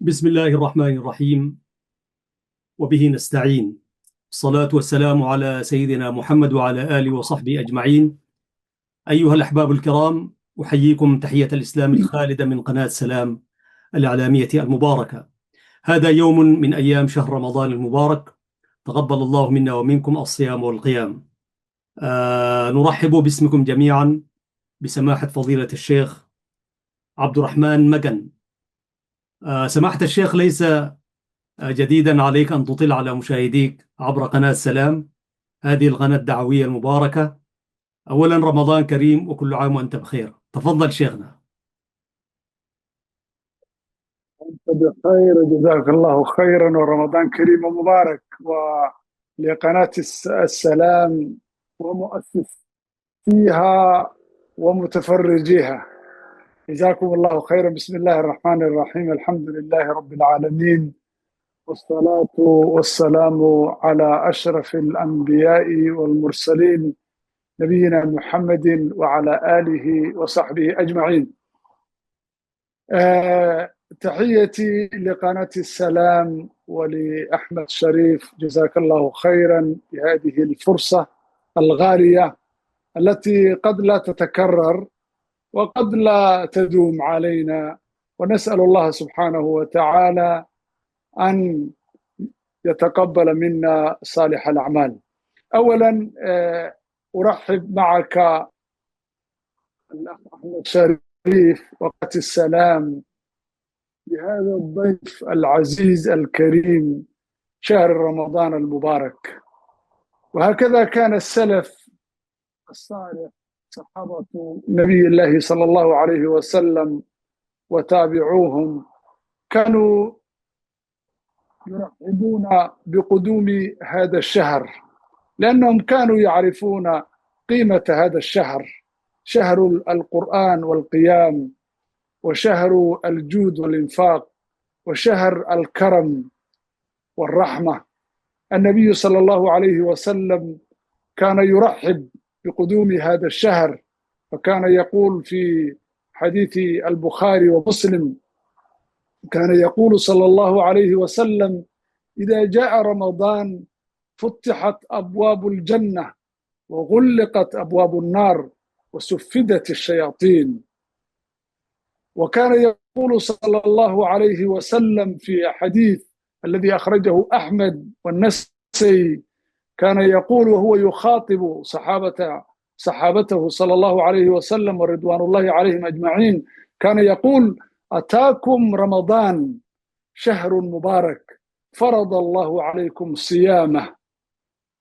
بسم الله الرحمن الرحيم، وبه نستعين. الصلاة والسلام على سيدنا محمد وعلى آله وصحبه أجمعين. أيها الأحباب الكرام، أحييكم تحية الإسلام الخالدة من قناة سلام الإعلامية المباركة. هذا يوم من أيام شهر رمضان المبارك، تقبل الله منا ومنكم الصيام والقيام. نرحب باسمكم جميعا بسماحة فضيلة الشيخ عبد الرحمن مجن. سماحة الشيخ، ليس جديدا عليك أن تطل على مشاهديك عبر قناة سلام، هذه القناة الدعوية المباركة. أولا رمضان كريم وكل عام وأنت بخير. تفضل شيخنا. أنت بخير، جزاك الله خيرا، ورمضان كريم ومبارك. ولقناة السلام ومؤسسيها ومتفرجيها، جزاكم الله خيرا. بسم الله الرحمن الرحيم، الحمد لله رب العالمين، والصلاة والسلام على أشرف الأنبياء والمرسلين، نبينا محمد وعلى آله وصحبه أجمعين. تحيتي لقناة السلام ولأحمد شريف، جزاك الله خيرا بهذه الفرصة الغالية التي قد لا تتكرر وقد لا تدوم علينا، ونسأل الله سبحانه وتعالى أن يتقبل منا صالح الأعمال. أولا أرحب معك الأخ أحمد شريف وقناة السلام بهذا الضيف العزيز الكريم شهر رمضان المبارك. وهكذا كان السلف الصالح، صحابة نبي الله صلى الله عليه وسلم وتابعوهم، كانوا يرحبون بقدوم هذا الشهر، لأنهم كانوا يعرفون قيمة هذا الشهر، شهر القرآن والقيام، وشهر الجود والإنفاق، وشهر الكرم والرحمة. النبي صلى الله عليه وسلم كان يرحب بقدوم هذا الشهر، فكان يقول في حديث البخاري ومسلم، كان يقول صلى الله عليه وسلم: إذا جاء رمضان فتحت أبواب الجنة وغلقت أبواب النار وسفدت الشياطين. وكان يقول صلى الله عليه وسلم في حديث الذي أخرجه أحمد والنسائي، كان يقول وهو يخاطب صحابته صلى الله عليه وسلم ورضوان الله عليهم أجمعين، كان يقول: أتاكم رمضان شهر مبارك فرض الله عليكم صيامه،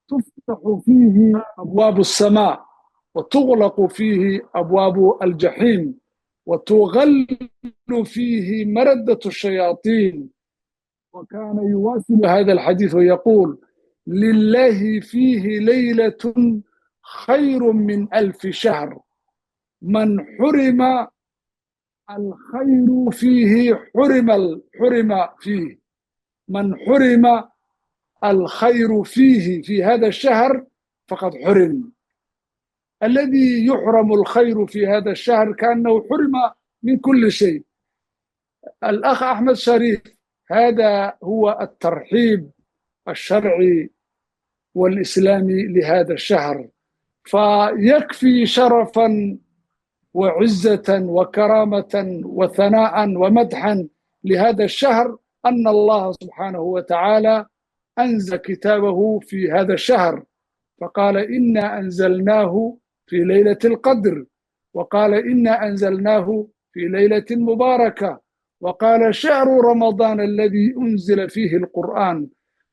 تفتح فيه أبواب السماء وتغلق فيه أبواب الجحيم وتغل فيه مردة الشياطين. وكان يواصل هذا الحديث ويقول: لله فيه ليلة خير من 1000 شهر، من حرم الخير فيه حرم فيه، من حرم الخير فيه في هذا الشهر فقد حرم. الذي يحرم الخير في هذا الشهر كأنه حرم من كل شيء. الأخ أحمد شريف، هذا هو الترحيب الشرعي والإسلامي لهذا الشهر، فيكفي شرفا وعزة وكرامة وثناء ومدحا لهذا الشهر أن الله سبحانه وتعالى أنزل كتابه في هذا الشهر، فقال: إنا أنزلناه في ليلة القدر، وقال: إنا أنزلناه في ليلة مباركة، وقال: شهر رمضان الذي أنزل فيه القرآن.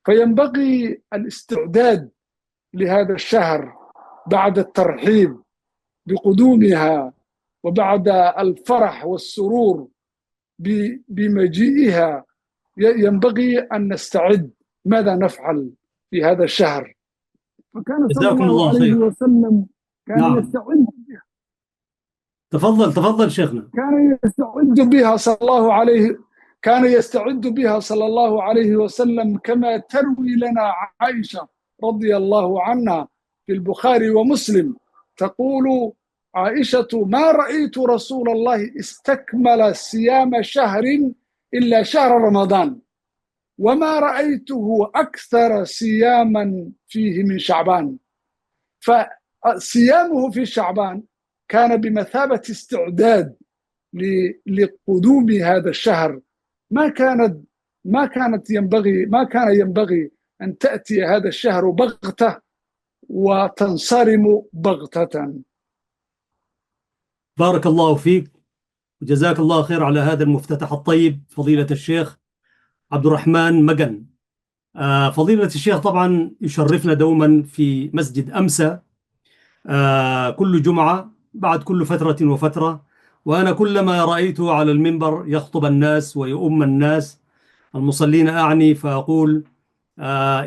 فينبغي الاستعداد لهذا الشهر بعد الترحيب بقدومها، وبعد الفرح والسرور بمجيئها ينبغي أن نستعد. ماذا نفعل في هذا الشهر؟ فكان صلى جزاكم الله الله عليه خير. وسلم كان نعم، يستعد بها، تفضل شيخنا. كان يستعد بها صلى الله عليه وسلم، كما تروي لنا عائشة رضي الله عنها في البخاري ومسلم، تقول عائشة: ما رأيت رسول الله استكمل صيام شهر إلا شهر رمضان، وما رأيته أكثر صياما فيه من شعبان. فصيامه في شعبان كان بمثابة استعداد لقدوم هذا الشهر. ما كان ينبغي أن تأتي هذا الشهر بغتة وتنصرم بغتة. بارك الله فيك وجزاك الله خير على هذا المفتتح الطيب فضيلة الشيخ عبد الرحمن مجن. فضيلة الشيخ طبعا يشرفنا دوما في مسجد أمسى كل جمعة بعد كل فترة وفترة، وأنا كلما رأيته على المنبر يخطب الناس ويؤم الناس المصلين أعني، فأقول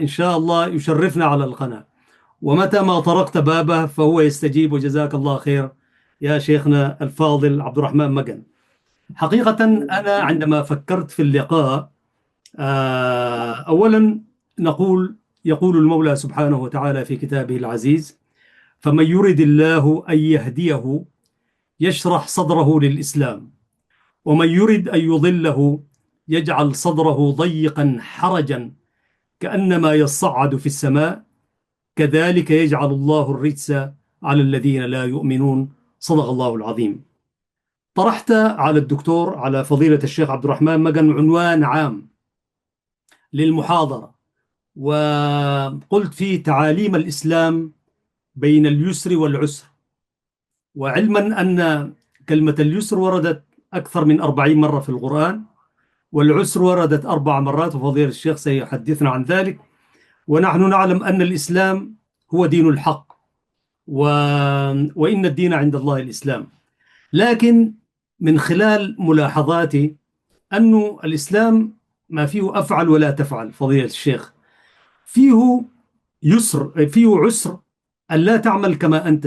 إن شاء الله يشرفنا على القناة، ومتى ما طرقت بابه فهو يستجيب. وجزاك الله خير يا شيخنا الفاضل عبد الرحمن مجن. حقيقة أنا عندما فكرت في اللقاء أولا يقول المولى سبحانه وتعالى في كتابه العزيز: فمن يرد الله أن يهديه يشرح صدره للإسلام، ومن يرد أن يضله يجعل صدره ضيقا حرجا كأنما يصعد في السماء، كذلك يجعل الله الرجس على الذين لا يؤمنون. صدق الله العظيم. طرحت على فضيلة الشيخ عبد الرحمن مجن عنوان عام للمحاضرة، وقلت فيه تعاليم الإسلام بين اليسر والعسر. وعلما أن كلمة اليسر وردت أكثر من 40 مرة في القرآن، والعسر وردت 4 مرات، وفضيلة الشيخ سيحدثنا عن ذلك. ونحن نعلم أن الإسلام هو دين الحق، وإن الدين عند الله الإسلام. لكن من خلال ملاحظاتي أن الإسلام ما فيه أفعل ولا تفعل فضيلة الشيخ، فيه يسر فيه عسر، أن لا تعمل كما أنت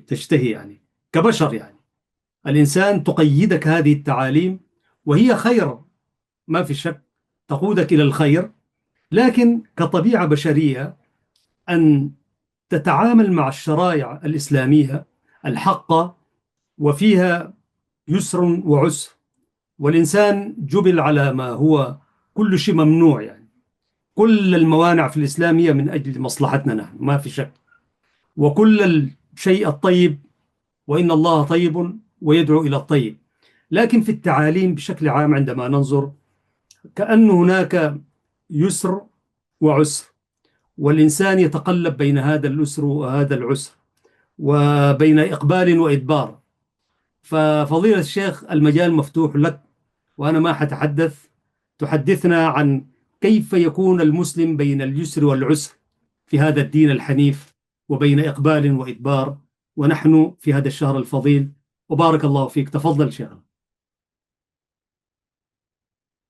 تشتهي يعني كبشر. يعني الإنسان تقيدك هذه التعاليم، وهي خير ما في شك، تقودك إلى الخير، لكن كطبيعة بشرية أن تتعامل مع الشرائع الإسلامية الحقة، وفيها يسر وعسر، والإنسان جبل على ما هو كل شيء ممنوع. يعني كل الموانع في الإسلام هي من أجل مصلحتنا نحن ما في شك، وكل الشيء الطيب وإن الله طيب ويدعو إلى الطيب. لكن في التعاليم بشكل عام عندما ننظر كأن هناك يسر وعسر، والإنسان يتقلب بين هذا اليسر وهذا العسر، وبين إقبال وإدبار. ففضيلة الشيخ المجال مفتوح لك، وأنا ما حتحدث، تحدثنا عن كيف يكون المسلم بين اليسر والعسر في هذا الدين الحنيف، وبين إقبال وإدبار، ونحن في هذا الشهر الفضيل. وبارك الله فيك، تفضل شيخ.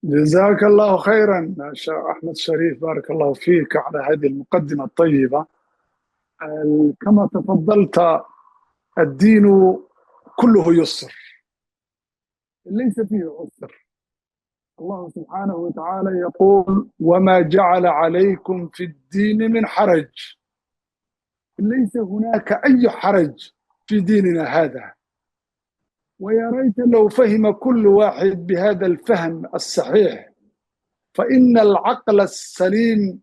جزاك الله خيرا شيخ أحمد شريف، بارك الله فيك على هذه المقدمة الطيبة. كما تفضلت، الدين كله يسر، ليس فيه عسر. الله سبحانه وتعالى يقول: وما جعل عليكم في الدين من حرج. ليس هناك أي حرج في ديننا هذا. ويا ريت لو فهم كل واحد بهذا الفهم الصحيح، فإن العقل السليم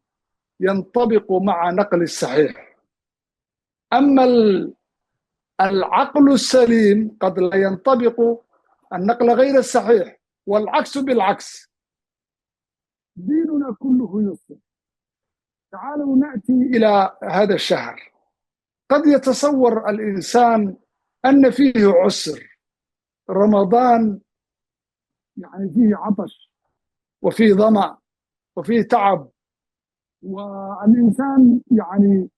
ينطبق مع نقل الصحيح. أما العقل السليم قد لا ينطبق النقل غير الصحيح، والعكس بالعكس. ديننا كله يسر. تعالوا نأتي إلى هذا الشهر. قد يتصور الإنسان أن فيه عسر. رمضان يعني فيه عطش وفيه ظمأ وفيه تعب، والإنسان يعني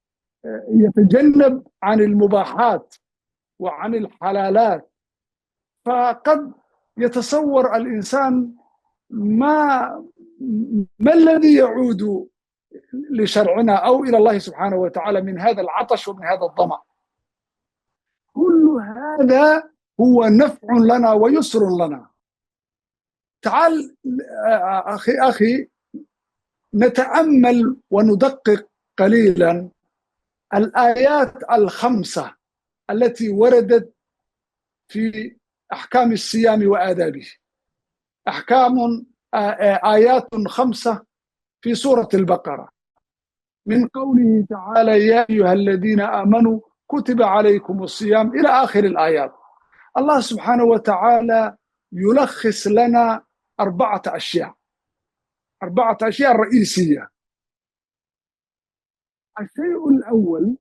يتجنب عن المباحات وعن الحلالات. فقد يتصور الإنسان ما الذي يعود لشرعنا أو إلى الله سبحانه وتعالى من هذا العطش ومن هذا الظمأ. كل هذا هو نفع لنا ويسر لنا. تعال أخي نتأمل وندقق قليلا الآيات الخمسة التي وردت في أحكام الصيام وآدابه. أحكام آيات 5 في سورة البقرة من قوله تعالى: يا أيها الذين آمنوا كتب عليكم الصيام إلى آخر الآيات. الله سبحانه وتعالى يلخص لنا 4 أشياء، 4 أشياء رئيسية. الشيء الأول،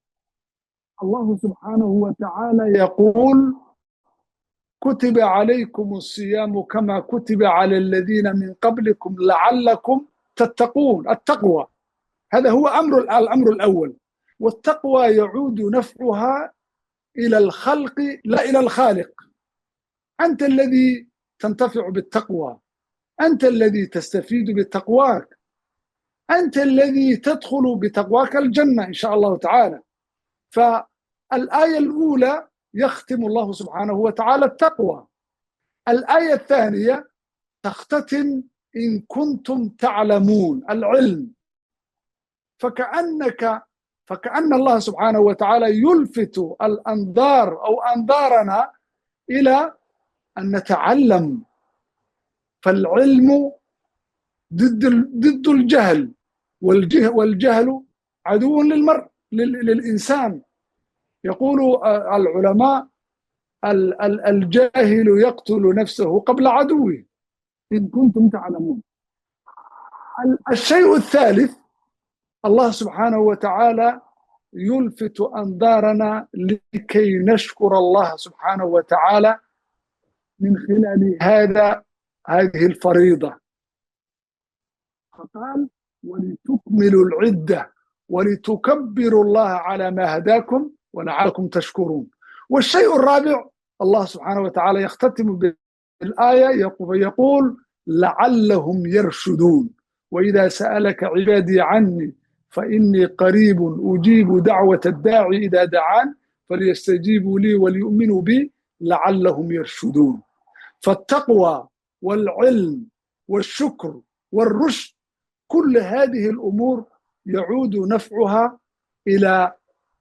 الله سبحانه وتعالى يقول: كتب عليكم الصيام كما كتب على الذين من قبلكم لعلكم تتقون. التقوى هذا هو الأمر الأول، والتقوى يعود نفعها إلى الخلق لا إلى الخالق. أنت الذي تنتفع بالتقوى، أنت الذي تستفيد بتقواك، أنت الذي تدخل بتقواك الجنة إن شاء الله تعالى. فالآية الأولى يختم الله سبحانه وتعالى التقوى. الآية الثانية تختتم: إن كنتم تعلمون، العلم. فكأن الله سبحانه وتعالى يلفت الأنظار أو أنظارنا إلى أن نتعلم. فالعلم ضد الجهل، والجهل عدو للإنسان. يقول العلماء: الجاهل يقتل نفسه قبل عدوه، إن كنتم تعلمون. الشيء الثالث، الله سبحانه وتعالى يلفت أنظارنا لكي نشكر الله سبحانه وتعالى من خلال هذه الفريضة. فقال: ولتكملوا العدة ولتكبروا الله على ما هداكم ولعلكم تشكرون. والشيء الرابع، الله سبحانه وتعالى يختتم بالآية يقول: لعلهم يرشدون. وإذا سألك عبادي عني فإني قريب أجيب دعوة الداعي إذا دعان فليستجيبوا لي وليؤمنوا بي لعلهم يرشدون. فالتقوى والعلم والشكر والرشد، كل هذه الأمور يعود نفعها إلى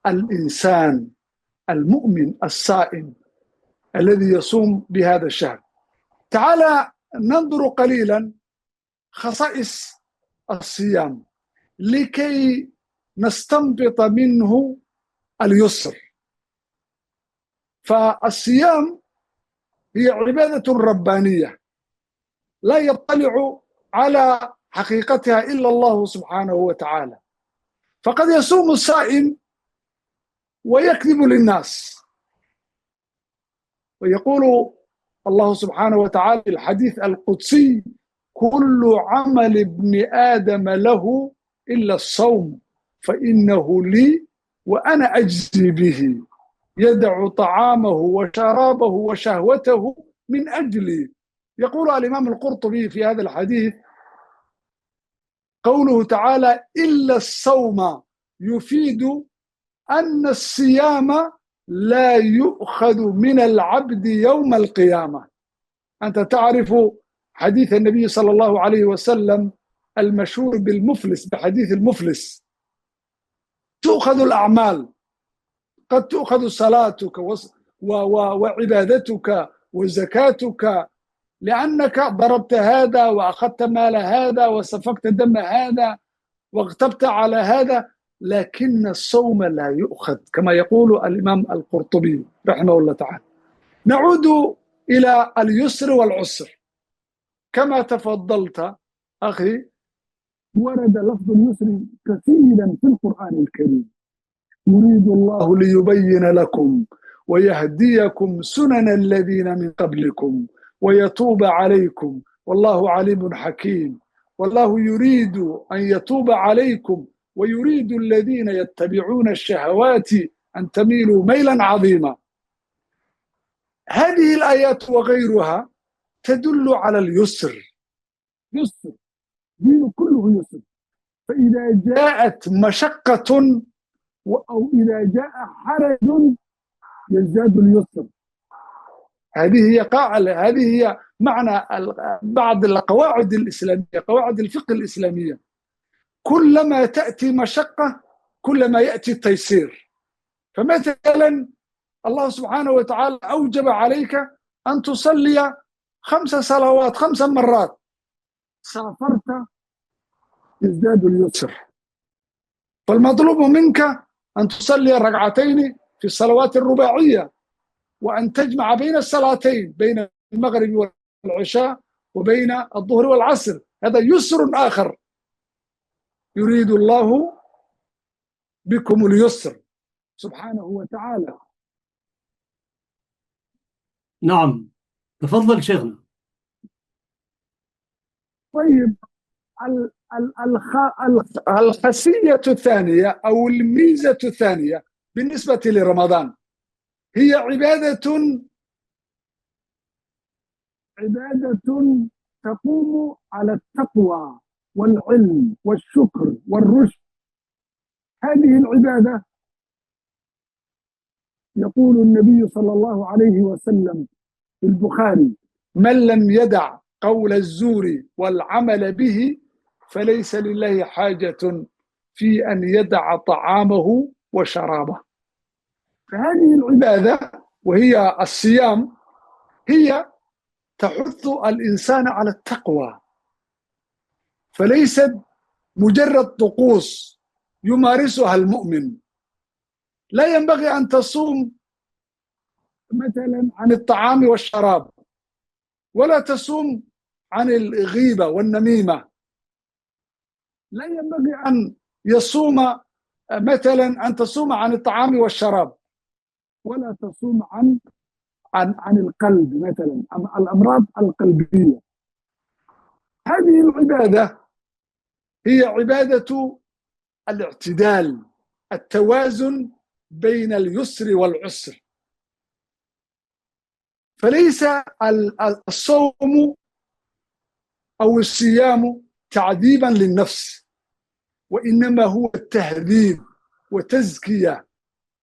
الإنسان المؤمن الصائم الذي يصوم بهذا الشهر. تعالى ننظر قليلا خصائص الصيام لكي نستنبط منه اليسر. فالصيام هي عبادة ربانية لا يطلع على حقيقتها إلا الله سبحانه وتعالى. فقد يصوم الصائم ويكذب للناس، ويقول الله سبحانه وتعالى في الحديث القدسي: كل عمل ابن آدم له إلا الصوم فإنه لي وأنا أجزي به، يدع طعامه وشرابه وشهوته من أجلي. يقول الإمام القرطبي في هذا الحديث: قوله تعالى إلا الصوم يفيد أن الصيام لا يؤخذ من العبد يوم القيامة. أنت تعرف حديث النبي صلى الله عليه وسلم المشهور بالمفلس، بحديث المفلس: تؤخذ الأعمال، قد تؤخذ صلاتك وعبادتك وزكاتك لأنك ضربت هذا وأخذت مال هذا وسفكت دم هذا واغتبت على هذا، لكن الصوم لا يؤخذ، كما يقول الإمام القرطبي رحمه الله تعالى. نعود إلى اليسر والعسر. كما تفضلت أخي، ورد لفظ اليسر كثيرا في القرآن الكريم: يريد الله ليبين لكم ويهديكم سنن الذين من قبلكم ويتوب عليكم والله عليم حكيم. والله يريد أن يتوب عليكم ويريد الذين يتبعون الشهوات أن تميلوا ميلا عظيما. هذه الآيات وغيرها تدل على اليسر. يسر، دين كله يسر. فإذا جاءت مشقة أو إذا جاء حرج يزداد اليسر. هذه هي معنى بعض القواعد الإسلامية، قواعد الفقه الإسلامية. كلما تأتي مشقة كلما يأتي التيسير. فمثلا الله سبحانه وتعالى أوجب عليك أن تصلي 5 صلوات 5 مرات، سافرت يزداد اليسر. فالمطلوب منك أن تصلي ركعتين في الصلوات الرباعية، وأن تجمع بين الصلاتين، بين المغرب والعشاء وبين الظهر والعصر. هذا يسر آخر. يريد الله بكم اليسر سبحانه وتعالى. نعم، تفضل شيخنا. طيب، الخاصية الثانية أو الميزة الثانية بالنسبة لرمضان هي عبادة تقوم على التقوى والعلم والشكر والرشد. هذه العبادة يقول النبي صلى الله عليه وسلم في البخاري: من لم يدع قول الزور والعمل به فليس لله حاجة في أن يدع طعامه وشرابه. فهذه العبادة وهي الصيام هي تحث الإنسان على التقوى، فليست مجرد طقوس يمارسها المؤمن. لا ينبغي أن تصوم مثلا عن الطعام والشراب، ولا تصوم عن الغيبة والنميمة. لا ينبغي أن يصوم مثلا أن تصوم عن الطعام والشراب، ولا تصوم عن القلب مثلا، عن الأمراض القلبية. هذه العبادة هي عبادة الاعتدال، التوازن بين اليسر والعسر. فليس الصوم أو الصيام تعذيبا للنفس، وإنما هو التهذيب وتزكية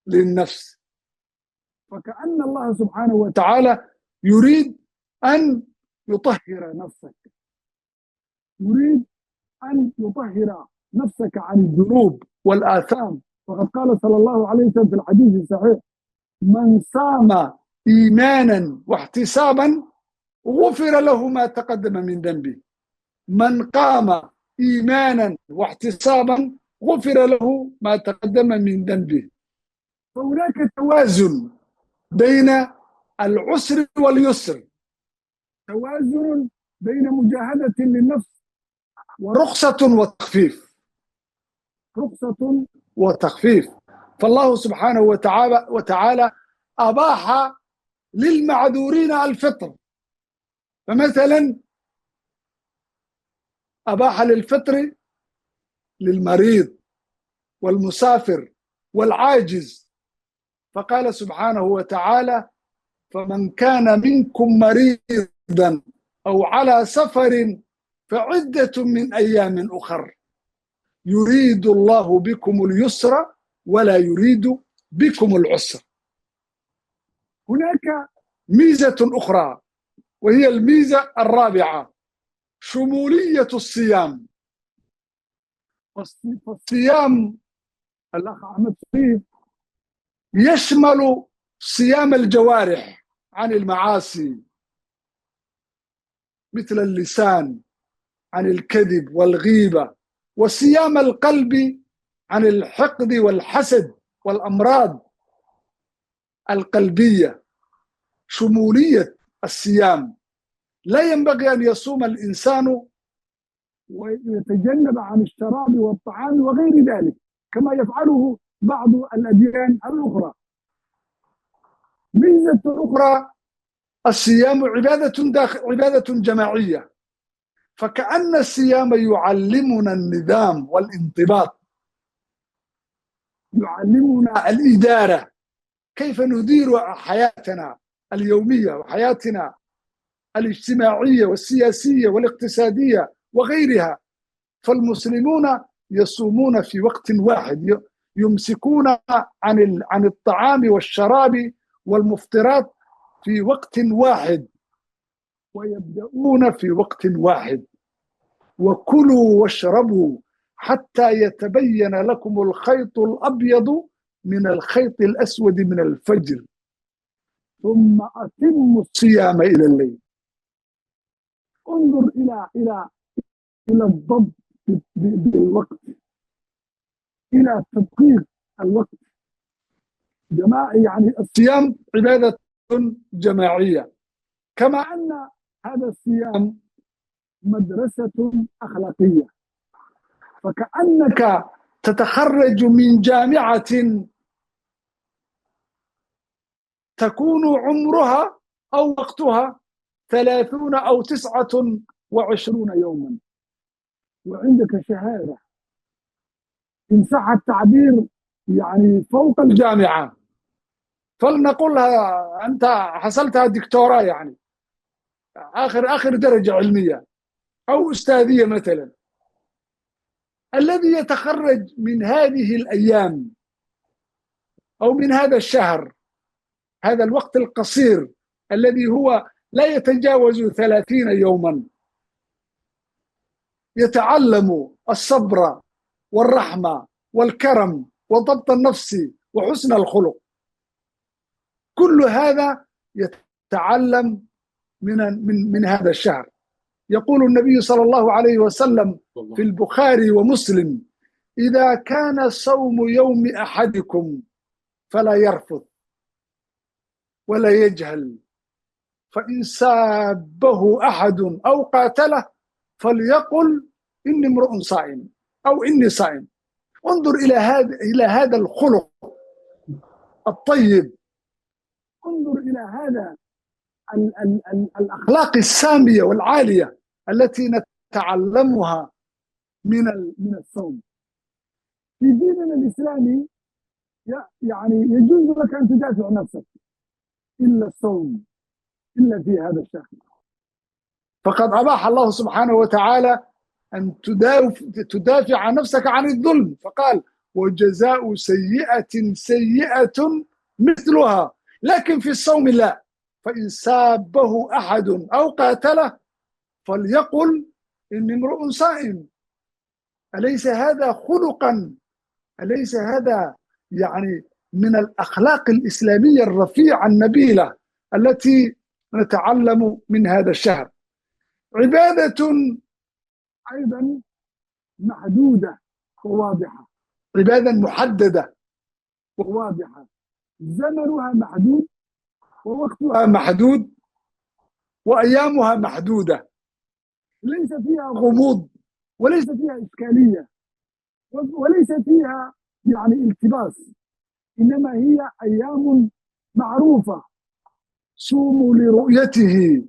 للنفس. فكأن الله سبحانه وتعالى يريد أن يطهر نفسك، يريد أن يطهر نفسك عن الذنوب والآثام. وقد قال صلى الله عليه وسلم في الحديث الصحيح: من صام إيمانا واحتسابا غفر له ما تقدم من ذنبه. من قام إيمانا واحتسابا غفر له ما تقدم من ذنبه. فهناك توازن بين العسر واليسر، توازن بين مجاهدة للنفس ورخصة وتخفيف، رخصة وتخفيف. فالله سبحانه وتعالى أباح للمعذورين الفطر. فمثلا أباح للفطر للمريض والمسافر والعاجز، فقال سبحانه وتعالى: فمن كان منكم مريضا أو على سفر فعدة من أيام أخر يريد الله بكم اليسر ولا يريد بكم العسر. هناك ميزة أخرى وهي الميزة الرابعة: شمولية الصيام. فالصيام الأخ أحمد صيف يشمل صيام الجوارح عن المعاصي مثل اللسان عن الكذب والغيبة، وصيام القلب عن الحقد والحسد والأمراض القلبية. شمولية الصيام، لا ينبغي أن يصوم الإنسان ويتجنب عن الشراب والطعام وغير ذلك كما يفعله بعض الأديان الأخرى. ميزة أخرى: الصيام عبادة جماعية، فكأن الصيام يعلمنا النظام والانضباط، يعلمنا الإدارة، كيف ندير حياتنا اليومية وحياتنا الاجتماعية والسياسية والاقتصادية وغيرها. فالمسلمون يصومون في وقت واحد، يمسكون عن الطعام والشراب والمفطرات في وقت واحد، ويبدأون في وقت واحد: وكلوا واشربوا حتى يتبين لكم الخيط الأبيض من الخيط الأسود من الفجر ثم أتموا الصيام إلى الليل. انظر إلى إلى الضبط بالوقت، إلى تدقيق الوقت. جماعة يعني الصيام عبادة جماعية، كما أن هذا الصيام مدرسة أخلاقية. فكأنك تتخرج من جامعة تكون عمرها أو وقتها 30 أو 29 يوما، وعندك شهادة إن صح التعبير يعني فوق الجامعة، فلنقولها أنت حصلتها دكتوراه، يعني آخر درجة علمية أو أستاذية مثلا. الذي يتخرج من هذه الأيام أو من هذا الشهر، هذا الوقت القصير الذي هو لا يتجاوز 30 يوما، يتعلم الصبر والرحمة والكرم وضبط النفس وحسن الخلق. كل هذا يتعلم من هذا الشهر. يقول النبي صلى الله عليه وسلم في البخاري ومسلم: إذا كان صوم يوم أحدكم فلا يرفث ولا يجهل، فإن سابه أحد أو قاتله فليقل إني امرؤ صائم أو إني صائم. انظر إلى هذا الخلق الطيب، انظر إلى هذا الأخلاق السامية والعالية التي نتعلمها من الصوم. في ديننا الإسلامي يعني يجوز لك أن تدافع نفسك إلا الصوم، إلا في هذا الشهر، فقد أباح الله سبحانه وتعالى أن تدافع عن نفسك عن الظلم، فقال: وجزاء سيئة سيئة مثلها. لكن في الصوم لا، فإن سابه أحد أو قاتله فليقل إني امرؤ صائم. أليس هذا خلقا؟ أليس هذا يعني من الأخلاق الإسلامية الرفيعة النبيلة التي نتعلم من هذا الشهر؟ عبادة أيضا محدودة وواضحة، عبادة محددة وواضحة، زمنها محدود ووقتها محدود وأيامها محدودة، ليس فيها غموض وليس فيها إشكالية وليس فيها يعني التباس، إنما هي أيام معروفة: صوموا لرؤيته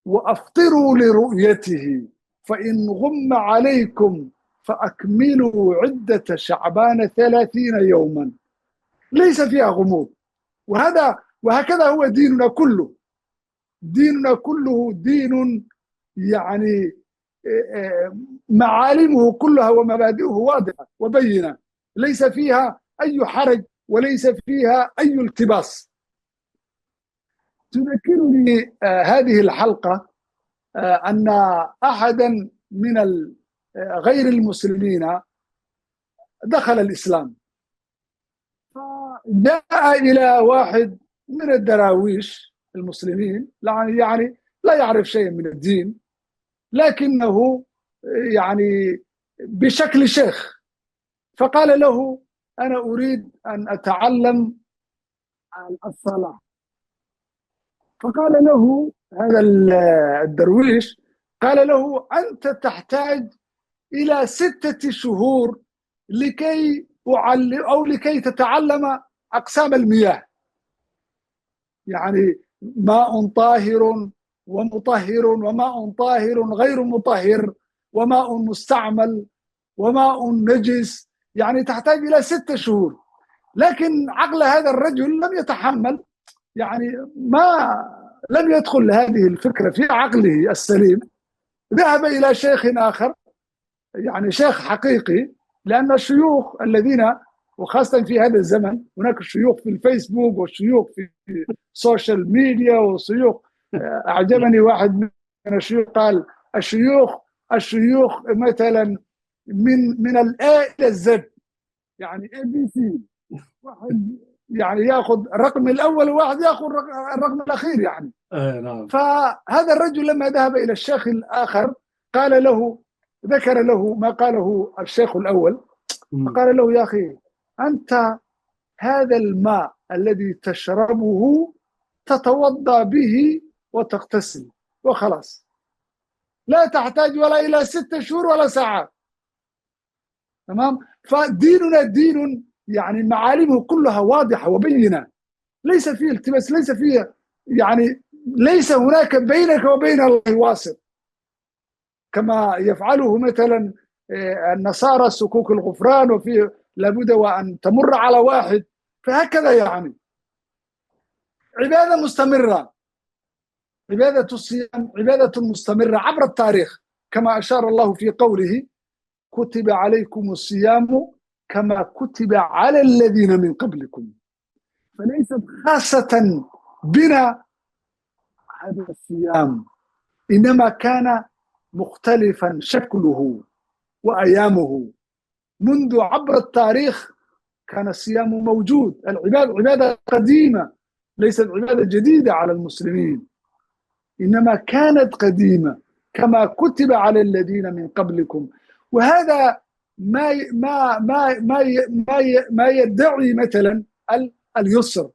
وأفطروا لرؤيته، فإن غم عليكم فأكملوا عدة شعبان 30 يوما. ليس فيها غموض. وهكذا هو ديننا كله. ديننا كله دين يعني معالمه كلها ومبادئه واضحة وبينة، ليس فيها أي حرج وليس فيها أي التباس. تذكرني هذه الحلقة أن أحدا من غير المسلمين دخل الإسلام، فجاء إلى واحد من الدراويش المسلمين، يعني لا يعرف شيئا من الدين، لكنه يعني بشكل شيخ، فقال له: أنا أريد أن أتعلم الصلاة. فقال له هذا الدرويش، قال له: أنت تحتاج إلى 6 شهور لكي تتعلم أقسام المياه، يعني ماء طاهر ومطهر وماء طاهر غير مطهر وماء مستعمل وماء نجس، يعني تحتاج إلى 6 شهور. لكن عقل هذا الرجل لم يتحمل، يعني لم يدخل هذه الفكرة في عقله السليم. ذهب إلى شيخ آخر، يعني شيخ حقيقي، لأن الشيوخ الذين، وخاصة في هذا الزمن، هناك شيوخ في الفيسبوك وشيوخ في السوشيال ميديا وشيوخ. أعجبني واحد من الشيوخ قال: الشيوخ مثلا من الآ إلى الزد، يعني ABC، واحد يعني ياخذ الرقم الأول وواحد ياخذ الرقم الأخير يعني. نعم. فهذا الرجل لما ذهب إلى الشيخ الآخر قال له: ذكر له ما قاله الشيخ الأول، فقال له: يا أخي، أنت هذا الماء الذي تشربه تتوضأ به وتغتسل وخلاص، لا تحتاج ولا إلى 6 شهور ولا ساعات. تمام؟ فديننا دين يعني معالمه كلها واضحة وبينة، ليس فيه التباس، ليس فيه يعني ليس هناك بينك وبين الله واسط كما يفعله مثلا النصارى سكوك الغفران، وفي لابد وأن تمر على واحد. فهكذا يعني عبادة مستمرة، عبادة الصيام عبادة مستمرة عبر التاريخ، كما أشار الله في قوله: كتب عليكم الصيام كما كتب على الذين من قبلكم. فليست خاصة بنا هذا الصيام، إنما كان مختلفا شكله وأيامه منذ عبر التاريخ. كان الصيام موجود، عبادة قديمة، ليست عبادة جديدة على المسلمين، إنما كانت قديمة كما كتب على الذين من قبلكم. وهذا ما يدعي مثلا اليسر.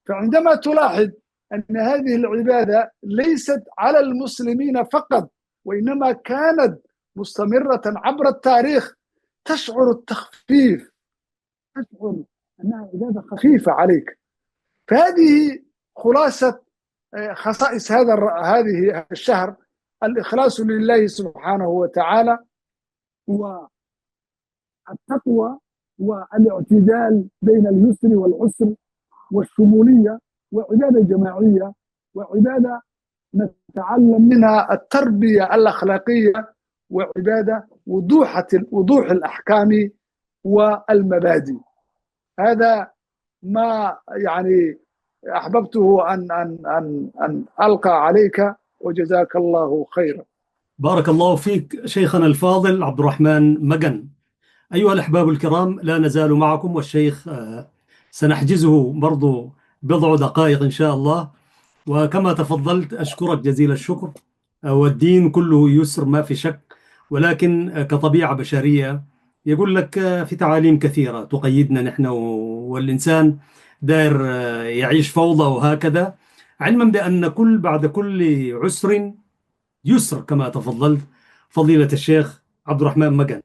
فعندما تلاحظ أن هذه العبادة ليست على المسلمين فقط، وإنما كانت مستمرة عبر التاريخ، تشعر التخفيف، تشعر أنها عبادة خفيفة عليك. فهذه خلاصة خصائص هذه الشهر: الإخلاص لله سبحانه وتعالى، والتقوى، والاعتدال بين اليسر والعسر، والشمولية، وعبادة جماعية، وعبادة نتعلم منها التربية الأخلاقية، وعبادة وضوح الأحكام والمبادئ. هذا ما يعني أحببته أن ألقى عليك، وجزاك الله خيرا. بارك الله فيك شيخنا الفاضل عبد الرحمن مجن. أيها الأحباب الكرام، لا نزال معكم، والشيخ سنحجزه برضو بضع دقائق إن شاء الله. وكما تفضلت أشكرك جزيل الشكر. والدين كله يسر ما في شك، ولكن كطبيعة بشرية يقول لك في تعاليم كثيرة تقيدنا نحن، والإنسان داير يعيش فوضى وهكذا، علما بأن بعد كل عسر يسر كما تفضلت فضيلة الشيخ عبد الرحمن مجن.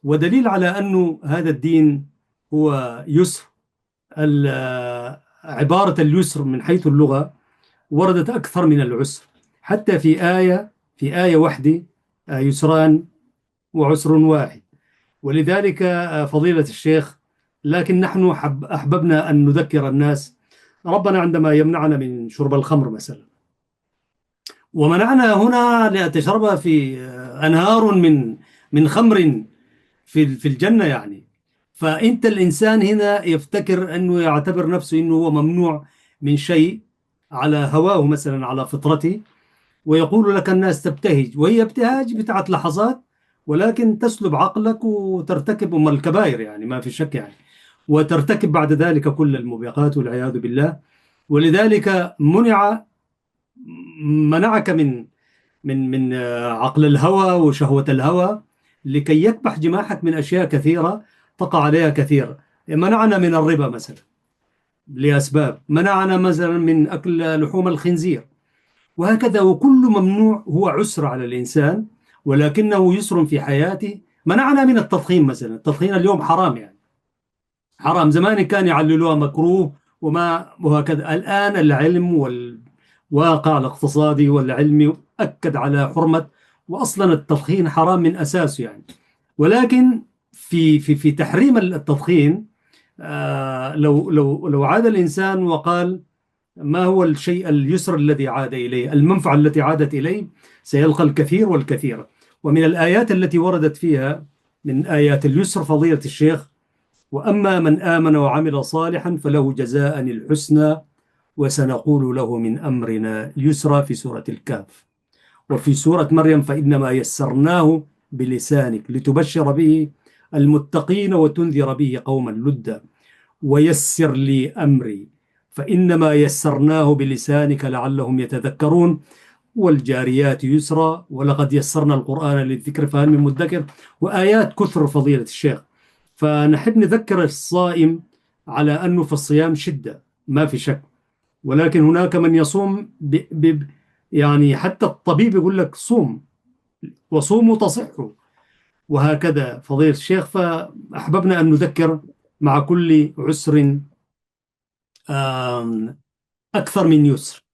ودليل على أنه هذا الدين هو يسر، عبارة اليسر من حيث اللغة وردت أكثر من العسر، حتى في آية واحدة يسران وعسر واحد. ولذلك فضيلة الشيخ، لكن نحن أحببنا أن نذكر الناس. ربنا عندما يمنعنا من شرب الخمر مثلا، ومنعنا هنا لتشربها في أنهار من خمر في الجنة يعني. فأنت الإنسان هنا يفتكر أنه يعتبر نفسه أنه هو ممنوع من شيء على هواه مثلا، على فطرته، ويقول لك الناس تبتهج، وهي ابتهاج بتاعة لحظات، ولكن تسلب عقلك وترتكب الكبائر يعني، ما في شك يعني، وترتكب بعد ذلك كل الموبقات والعياذ بالله. ولذلك منعك من عقل الهوى وشهوة الهوى، لكي يكبح جماحك من أشياء كثيرة تقع عليها كثير. منعنا من الربا مثلا لأسباب، منعنا مثلا من أكل لحوم الخنزير، وهكذا. وكل ممنوع هو عسر على الإنسان، ولكنه يسر في حياته. منعنا من التدخين مثلا، التدخين اليوم حرام يعني، حرام. زمان كان يعللوها مكروه وهكذا. الآن العلم والواقع الاقتصادي والعلمي أكد على حرمة، وأصلا التدخين حرام من أساسه يعني. ولكن في تحريم التدخين، لو عاد الإنسان وقال ما هو الشيء اليسر الذي عاد إليه، المنفعة التي عادت إليه، سيلقى الكثير والكثير. ومن الآيات التي وردت فيها من آيات اليسر فضيلة الشيخ: وأما من آمن وعمل صالحا فله جزاء الحسنى وسنقول له من أمرنا يسرا، في سورة الكهف. وفي سورة مريم: فإنما يسرناه بلسانك لتبشر به المتقين وتنذر به قوما لدا ويسر لي أمري فإنما يسرناه بلسانك لعلهم يتذكرون. والجاريات يسرا ولقد يسرنا القرآن للذكر فهل من مدكر، وآيات كثر فضيلة الشيخ. فنحب نذكر الصائم على أنه في الصيام شدة ما في شك، ولكن هناك من يصوم يعني حتى الطبيب يقول لك صوم وصوموا تصحوا، وهكذا فضيلة الشيخ. فأحببنا أن نذكر مع كل عسر أكثر من يسر.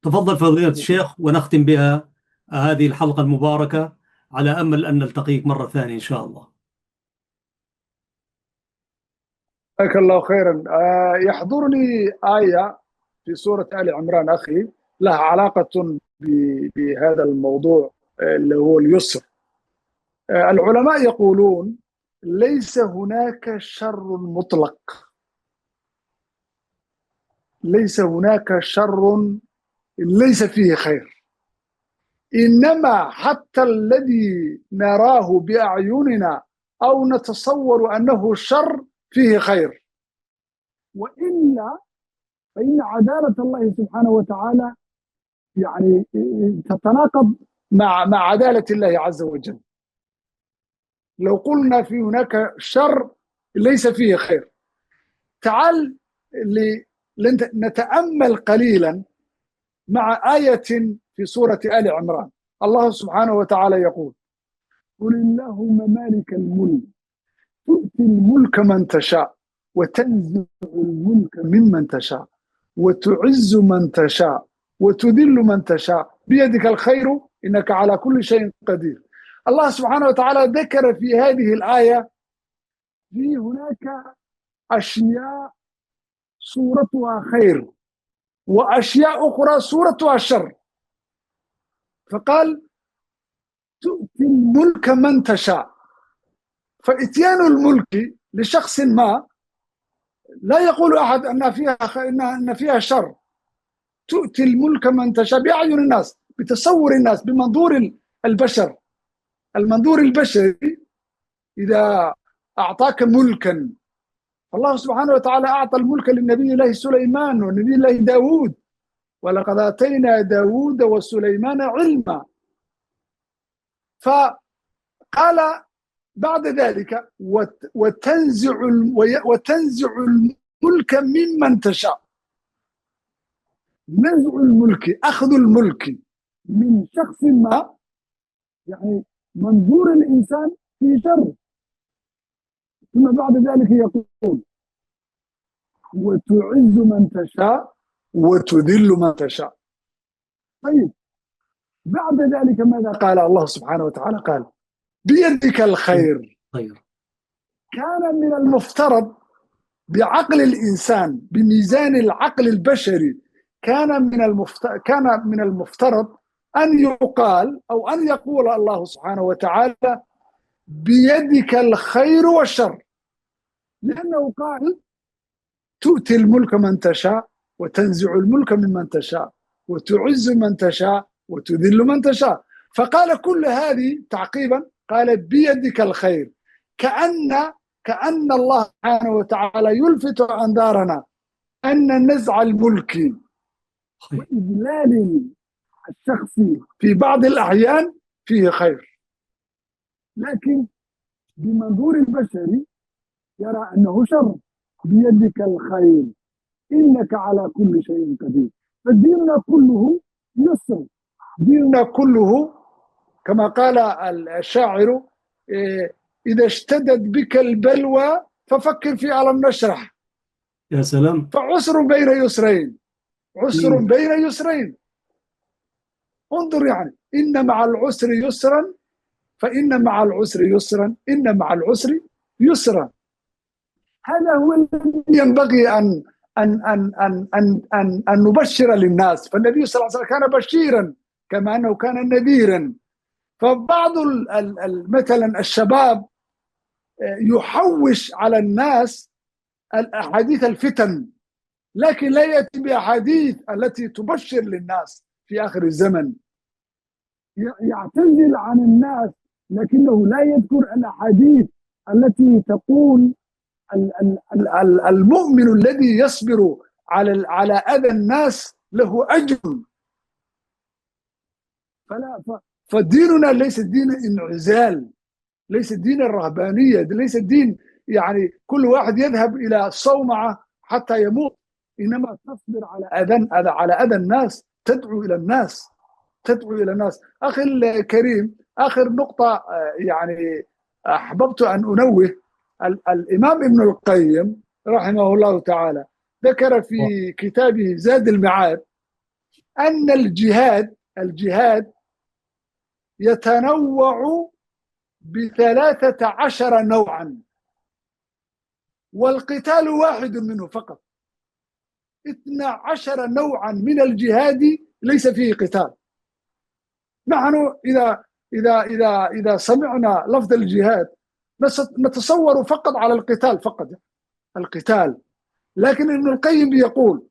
تفضل فضيلة الشيخ ونختم بها هذه الحلقة المباركة، على أمل أن نلتقيك مرة ثانية إن شاء الله. جزاك الله خيرا. يحضرني آية في سورة آل عمران أخي لها علاقة بهذا الموضوع اللي هو اليسر. العلماء يقولون ليس هناك شر مطلق، ليس هناك شر ليس فيه خير، إنما حتى الذي نراه بأعيننا أو نتصور أنه شر فيه خير، وإلا فإن عدالة الله سبحانه وتعالى يعني تتناقض مع عدالة الله عز وجل. لو قلنا في هناك شر ليس فيه خير، تعال نتأمل قليلا مع آية في سورة آل عمران. الله سبحانه وتعالى يقول: قل اللهم مالك الملك تؤتي الملك من تشاء وتنزع الملك ممن تشاء وتعز من تشاء وتذل من تشاء بيدك الخير إنك على كل شيء قدير. الله سبحانه وتعالى ذكر في هذه الآية في هناك أشياء صورتها خير وأشياء أخرى صورتها شر، فقال تؤتي الملك من تشاء. فإتيان الملك لشخص ما لا يقول أحد أن فيها شر. تؤتي الملك من تشاء بأعين الناس، بتصور الناس، بمنظور البشر. المنظور البشري إذا أعطاك ملكا، الله سبحانه وتعالى أعطى الملك للنبي الله سليمان والنبي الله داود، ولقد آتينا داود وسليمان علما. فقال بعد ذلك وتنزع الملك ممن تشاء. نزع الملك، أخذ الملك من شخص ما، يعني منظور الإنسان في شر. ثم بعد ذلك يقول وتعز من تشاء وتذل من تشاء. طيب بعد ذلك ماذا قال الله سبحانه وتعالى؟ قال بيدك الخير. كان من المفترض بعقل الإنسان، بميزان العقل البشري، كان من المفترض أن يقال أو أن يقول الله سبحانه وتعالى بيدك الخير والشر، لأنه قال تؤتي الملك من تشاء وتنزع الملك ممن تشاء وتعز من تشاء وتذل من تشاء. فقال كل هذه تعقيبا قال بيدك الخير، كأن الله سبحانه وتعالى يلفت أنظارنا أن نزع الملك وإذلال الشخص في بعض الأحيان فيه خير، لكن بمنظور البشري يرى أنه شر. بيدك الخير إنك على كل شيء قدير. فديننا كله يسر، ديننا كله كما قال الشاعر إذا اشتدت بك البلوى ففكر في ألم نشرح. يا سلام. فعسر بين يسرين، عسر بين يسرين. انظر يعني إن مع العسر يسرا فإن مع العسر يسرا إن مع العسر يسرا. هذا هو الذي ينبغي أن نبشر للناس. فالنبي صلى الله عليه وسلم كان بشيرا كما أنه كان نذيرا. فبعض مثلا الشباب يحوش على الناس الأحاديث الفتن، لكن لا يأتي بأحاديث التي تبشر للناس في آخر الزمن. يعتزل عن الناس لكنه لا يذكر الأحاديث التي تقول المؤمن الذي يصبر على أذى الناس له أجر. فلا فديننا ليس دين انعزال، ليس دين الرهبانية، ليس دين يعني كل واحد يذهب إلى صومعة حتى يموت، إنما تصبر على أذى الناس، تدعو إلى الناس، تدعو إلى الناس. أخي الكريم، آخر نقطة يعني أحببت أن أنوه. الإمام ابن القيم رحمه الله تعالى ذكر في كتابه زاد المعاد أن الجهاد يتنوع ب13 نوعا، والقتال واحد منه فقط. 12 نوعا من الجهاد ليس فيه قتال. نحن إذا سمعنا لفظ الجهاد نتصور فقط على القتال فقط، القتال. لكن ابن القيم يقول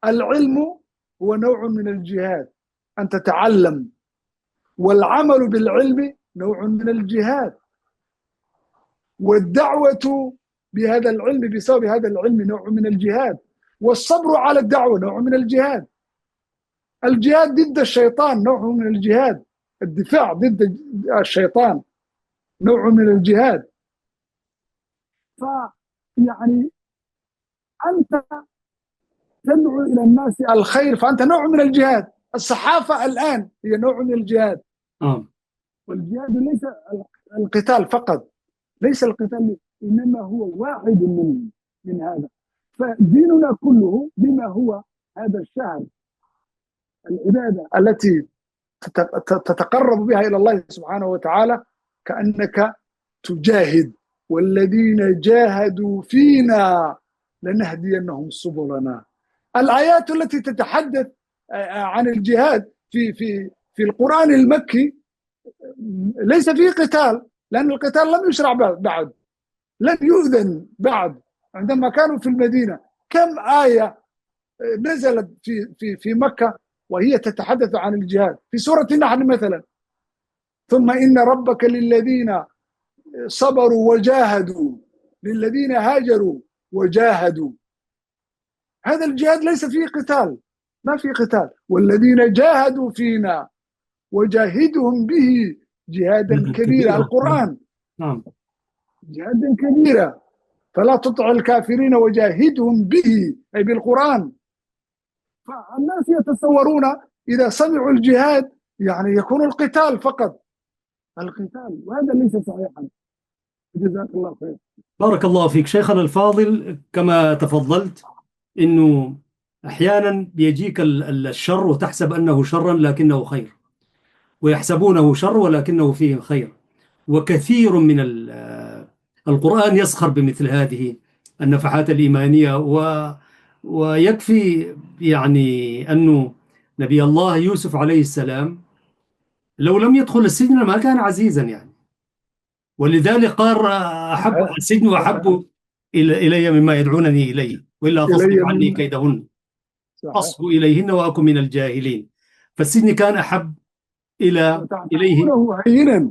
العلم هو نوع من الجهاد، أن تتعلم، والعمل بالعلم نوع من الجهاد، والدعوة بهذا العلم بسبب هذا العلم نوع من الجهاد، والصبر على الدعوة نوع من الجهاد. الجهاد ضد الشيطان نوع من الجهاد، الدفاع ضد الشيطان نوع من الجهاد. فيعني أنت تدعو إلى الناس الخير فأنت نوع من الجهاد. الصحافة الآن هي نوع من الجهاد. والجهاد ليس القتال فقط، ليس القتال، إنما هو واحد من هذا. فديننا كله بما هو هذا الشهر، العبادة التي تتقرب بها إلى الله سبحانه وتعالى، كأنك تجاهد، والذين جاهدوا فينا لنهدينهم سبلنا. الآيات التي تتحدث عن الجهاد في القرآن المكي ليس فيه قتال، لأن القتال لم يشرع بعد، لم يؤذن بعد. عندما كانوا في المدينة كم آية نزلت في مكة وهي تتحدث عن الجهاد؟ في سورة النحل مثلا: ثم إن ربك للذين صبروا وجاهدوا، للذين هاجروا وجاهدوا. هذا الجهاد ليس فيه قتال، ما في قتال. والذين جاهدوا فينا وجاهدهم به جهادا كبيرا. القرآن جهادا كبيرا، فلا تطع الكافرين وجاهدهم به، أي بالقرآن. فالناس يتصورون إذا سمعوا الجهاد يعني يكون القتال فقط، القتال، وهذا ليس صحيحا. جزاك الله خير. بارك الله فيك شيخنا الفاضل. كما تفضلت إنه أحيانا بيجيك الشر وتحسب أنه شرا لكنه خير، ويحسبونه شر ولكنه فيه خير. وكثير من القرآن يسخر بمثل هذه النفحات الإيمانية. ويكفي يعني أنه نبي الله يوسف عليه السلام لو لم يدخل السجن ما كان عزيزا يعني، ولذلك قال أحب السجن وأحب إلي مما يدعونني إليه، وإلا تصرف عني كيدهن أصب إليهن وأكن من الجاهلين. فالسجن كان أحب إليه. هينا،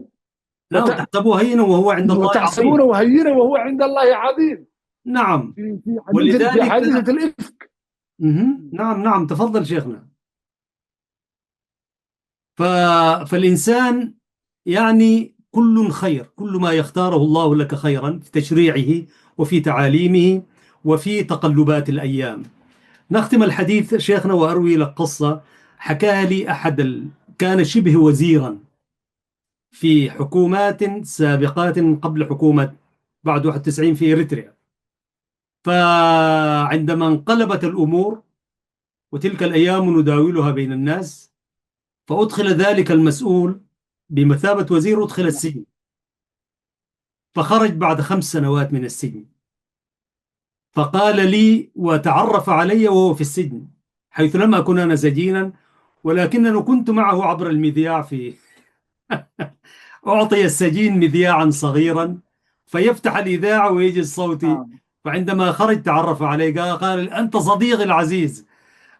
لا، تحسبوه هينا وهو عند الله عظيم. وتحسبونه هينا وهو عند الله عظيم. نعم. في حادثة الإفك. نعم تفضل شيخنا. فالإنسان يعني كل خير، كل ما يختاره الله لك خيرا في تشريعه وفي تعاليمه وفي تقلبات الأيام. نختم الحديث شيخنا وأروي لك قصة حكاها لي أحد كان شبه وزيرا في حكومات سابقات قبل حكومة بعد 91 في إريتريا. فعندما انقلبت الأمور وتلك الأيام نداولها بين الناس، فأدخل ذلك المسؤول بمثابة وزير، أدخل السجن، فخرج بعد 5 سنوات من السجن. فقال لي وتعرف علي وهو في السجن، حيث لم أكن أنا سجينا ولكنني كنت معه عبر المذياع في أعطي السجين مذياعا صغيرا فيفتح الإذاعة ويجي الصوتي. فعندما خرج تعرف عليه، قال أنت صديقي العزيز.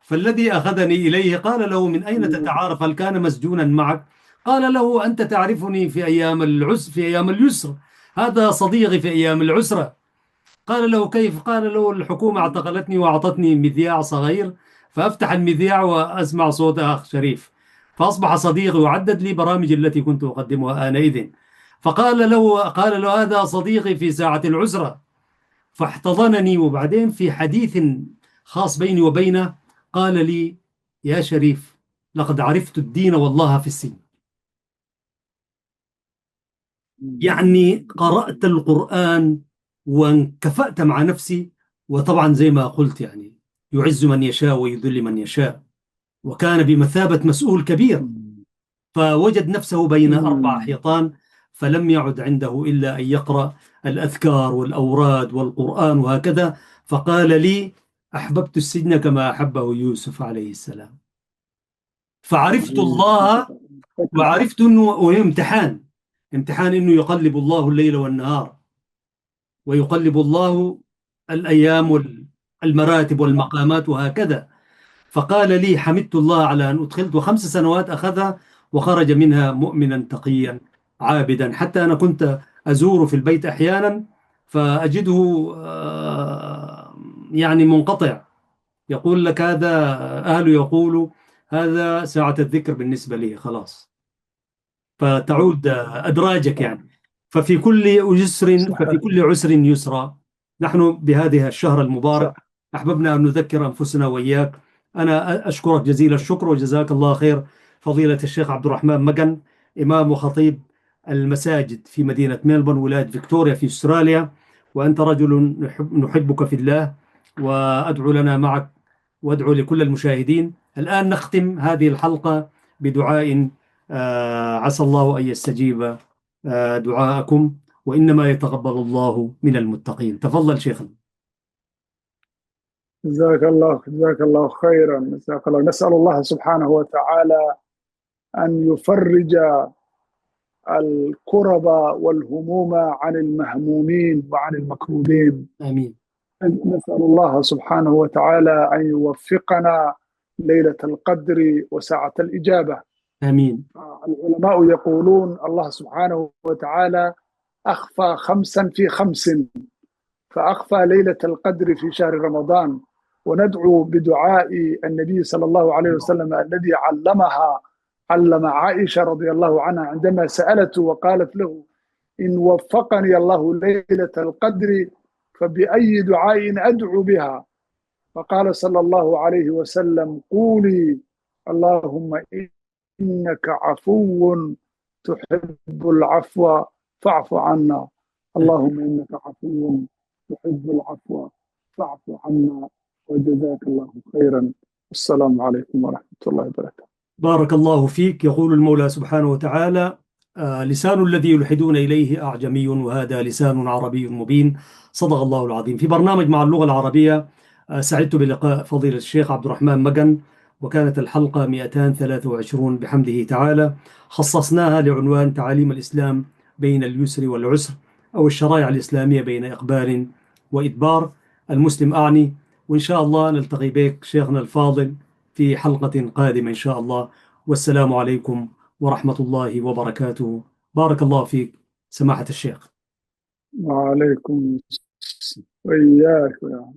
فالذي أخذني إليه قال له من أين تتعارف؟ هل كان مسجونا معك؟ قال له أنت تعرفني في أيام اليسر، هذا صديقي في أيام العسرة. قال له كيف؟ قال له الحكومة اعتقلتني وأعطتني مذياع صغير، فأفتح المذياع وأسمع صوت أخ شريف. فأصبح صديقي وعدد لي برامج التي كنت أقدمها آنئذ. قال له هذا صديقي في ساعة العسرة، فاحتضنني، وبعدين في حديث خاص بيني وبينه قال لي: يا شريف، لقد عرفت الدين والله في السجن. يعني قرأت القرآن وانكفأت مع نفسي. وطبعا زي ما قلت يعني يعز من يشاء ويذل من يشاء، وكان بمثابة مسؤول كبير، فوجد نفسه بين أربع حيطان، فلم يعد عنده إلا أن يقرأ الأذكار والأوراد والقرآن وهكذا. فقال لي: أحببت السجن كما أحبه يوسف عليه السلام. فعرفت الله، وعرفت أنه امتحان، امتحان أنه يقلب الله الليل والنهار، ويقلب الله الأيام والمراتب والمقامات وهكذا. فقال لي: حمدت الله على أن أدخلت، وخمس سنوات أخذها وخرج منها مؤمنا تقيا عابدا. حتى أنا كنت أزور في البيت أحيانا فأجده يعني منقطع، يقول لك هذا، أهله يقول هذا ساعة الذكر بالنسبة لي خلاص، فتعود أدراجك يعني. ففي صحيح. كل عسر يسرا. نحن بهذه الشهر المبارك صح. أحببنا أن نذكر أنفسنا وإياك. أنا أشكرك جزيل الشكر وجزاك الله خير فضيلة الشيخ عبد الرحمن مجن، إمام وخطيب المساجد في مدينة ميلبورن ولاية فيكتوريا في أستراليا. وأنت رجل نحبك في الله، وأدعو لنا معك وأدعو لكل المشاهدين. الآن نختم هذه الحلقة بدعاء عسى الله أن يستجيب دعاءكم، وإنما يتقبل الله من المتقين. تفضل شيخنا. جزاك الله خيرا. جزاك الله. نسأل الله سبحانه وتعالى أن يفرج الكرب والهموم عن المهمومين وعن المكروبين. آمين. نسأل الله سبحانه وتعالى أن يوفقنا ليلة القدر وساعة الإجابة. آمين. العلماء يقولون الله سبحانه وتعالى أخفى خمسا في خمس، فأخفى ليلة القدر في شهر رمضان. وندعو بدعاء النبي صلى الله عليه وسلم الذي علم عائشة رضي الله عنها عندما سألته وقالت له: إن وفقني الله ليلة القدر فبأي دعاء أدعو بها؟ فقال صلى الله عليه وسلم: قولي اللهم إنك عفو تحب العفو فاعف عنا. اللهم إنك عفو تحب العفو فاعف عنا. وجزاك الله خيرا. السلام عليكم ورحمة الله وبركاته. بارك الله فيك. يقول المولى سبحانه وتعالى: لسان الذي يلحدون إليه أعجمي وهذا لسان عربي مبين. صدق الله العظيم. في برنامج مع اللغة العربية سعدت بلقاء فضيلة الشيخ عبد الرحمن مجن، وكانت الحلقة 223 بحمده تعالى، خصصناها لعنوان تعاليم الإسلام بين اليسر والعسر، أو الشرائع الإسلامية بين إقبال وإدبار. المسلم أعني. وإن شاء الله نلتقي بك شيخنا الفاضل في حلقة قادمة إن شاء الله. والسلام عليكم ورحمة الله وبركاته. بارك الله فيك سماحة الشيخ. وعليكم السلام. وإياك يا